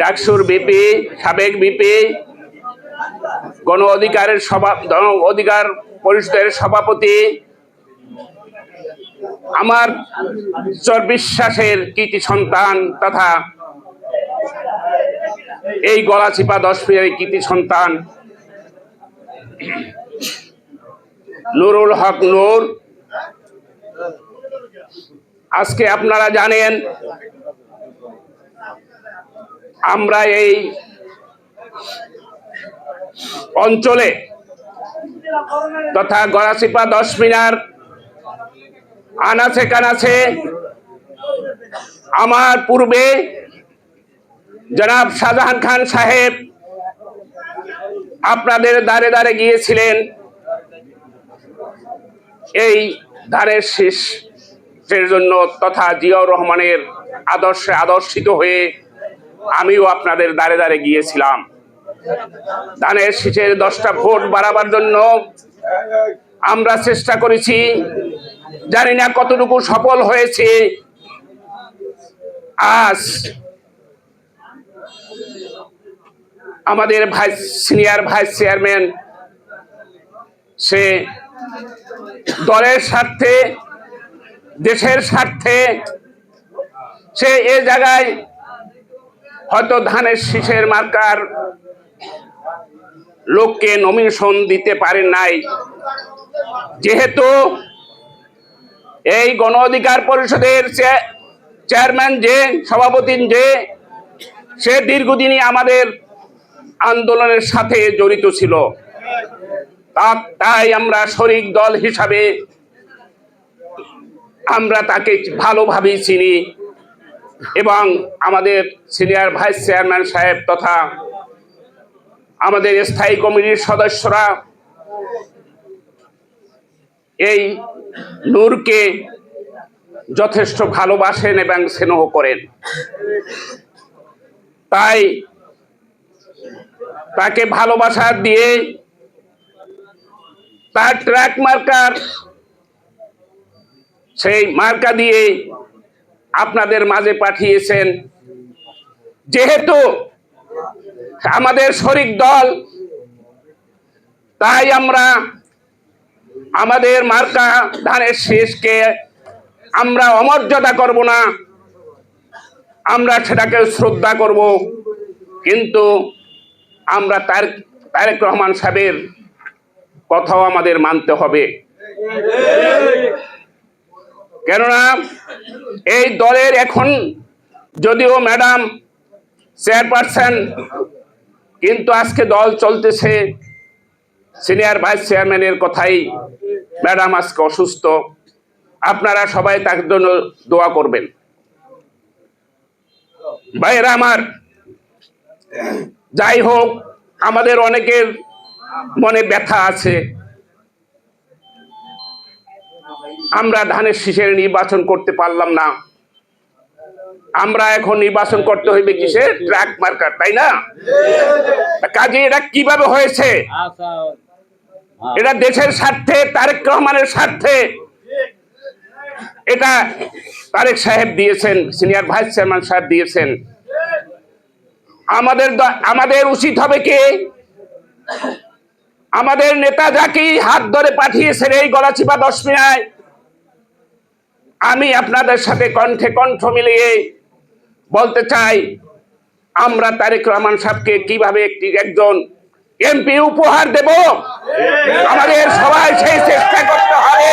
ডাকসুর বিপি, সাবেক বিপি, গণ অধিকার পরিষদের সভাপতি, আমার বিশ্বাসের কৃতি সন্তান তথা এই গলাচিপা 10 মিনারের কৃতি সন্তান নুরুল হক নূর। আজকে আপনারা জানেন আমরা এই অঞ্চলে তথা গলাচিপা 10 মিনার আনাচে কানাচে আমার পূর্বে জনাব শাহজাহান খান সাহেব আপনাদের দ্বারে দ্বারে গিয়েছিলেন এই ধানের শীষের জন্য তথা জিয়াউর রহমানের আদর্শে আদর্শিত হয়ে আমিও আপনাদের দ্বারে দ্বারে গিয়েছিলাম ধানের শীষের 10টা ভোট বাড়াবার জন্য। আমরা চেষ্টা করেছি, জানি না কতটুকু সফল হয়েছে। আজ আমাদের সিনিয়র ভাইস চেয়ারম্যান সে দলের স্বার্থে দেশের স্বার্থে সে এ জায়গায় হয়তো ধানের শীষের মার্কার লোককে নমিনেশন দিতে পারেন নাই, যেহেতু এই গণ অধিকার পরিষদের চেয়ারম্যান যে সভাপতি যে সে দীর্ঘদিনই আমাদের আন্দোলনের সাথে জড়িত ছিল, তাই আমরা শরিক দল হিসাবে আমরা তাকে ভালোভাবেই চিনি এবং আমাদের সিনিয়র ভাইস চেয়ারম্যান সাহেব তথা আমাদের স্থায়ী কমিটির সদস্যরা এই নূরকে যথেষ্ট ভালোবাসেন এবং স্নেহ করেন। তাই তাকে ভালোবাসা দিয়ে তার ট্র্যাক মার্কার সেই মার্কা দিয়ে আপনাদের মাঝে পাঠিয়েছেন। যেহেতু আমাদের শরিক দল, তাই আমরা আমাদের মার্কা ধানের শীষকে আমরা অমর্যাদা করব না, আমরা সেটাকে শ্রদ্ধা করব, কিন্তু আমরা তারেক রহমান সাহেবের কথাও আমাদের মানতে হবে। কেননা এই দলের এখন যদিও ম্যাডাম চেয়ারপারসন, কিন্তু আজকে দল চলতেছে সিনিয়র ভাইস চেয়ারম্যানের কথাই। ম্যাডাম আজকে অসুস্থ, আপনারা সবাই তার জন্য দোয়া করবেন। ভাইরা আমার, যাই হোক, আমাদের অনেকের মনে ব্যথা আছে। আমরা ধানের শীষের নির্বাচন করতে পারলাম না, আমরা এখন নির্বাচন করতে হইবে কিসের? ট্র্যাক মার্কার, তাই না? কাজে এটা কিভাবে হয়েছে? এটা দেশের স্বার্থে, তারেক রহমানের স্বার্থে এটা তারেক সাহেব দিয়েছেন, সিনিয়র ভাইস চেয়ারম্যান সাহেব দিয়েছেন। আমাদের উচিত হবে কি, আমাদের নেতা যাকে হাত ধরে পাঠিয়েছেন এই গলাচিপা 10 মিনায়, আমি আপনাদের সাথে কণ্ঠে কণ্ঠ মিলিয়ে বলতে চাই, আমরা তারেক রহমান সাহেবকে কিভাবে একজন এমপি উপহার দেব, আমাদের সবাই সেই চেষ্টা করতে হবে।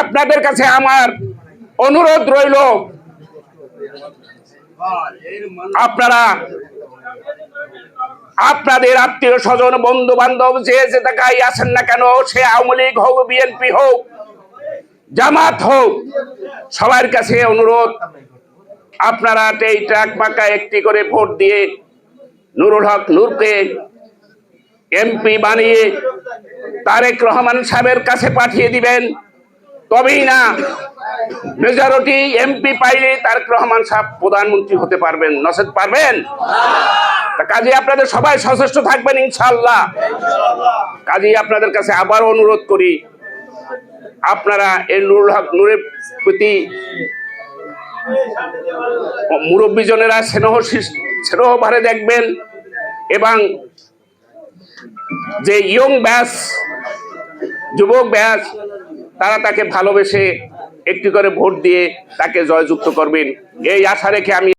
আপনাদের কাছে আমার অনুরোধ রইল, আপনারা আপনাদের আত্মীয় স্বজন বন্ধু বান্ধব যে জায়গায় আছেন না কেন, সে আওয়ামী লীগ হোক, বিএনপি হোক, জামাত হোক, সবার কাছে অনুরোধ, আপনারা এই ট্রাক পাকা একটি করে ভোট দিয়ে নুরুল হক নূরকে এমপি বানিয়ে তারেক রহমান সাহেবের কাছে পাঠিয়ে দিবেন। তবেই না মেজরিটি এমপি পাইলে তারেক রহমান সাহেব প্রধানমন্ত্রী হতে পারবেন, নচেত পারবেন? কাজে আপনাদের সবাই সচেষ্ট থাকবেন ইনশাআল্লাহ। কাজে আপনাদের কাছে আবার অনুরোধ করি, আপনারা এই নুরুল হক নূরের প্রতি মুরব্বীজনেরা স্নেহ ভারে দেখবেন এবং যে ইয়ং ব্যাচ, যুবক ব্যাচ, তারা তাকে ভালোবেসে একটি করে ভোট দিয়ে তাকে জয়যুক্ত করবেন, এই আশা রেখে আমি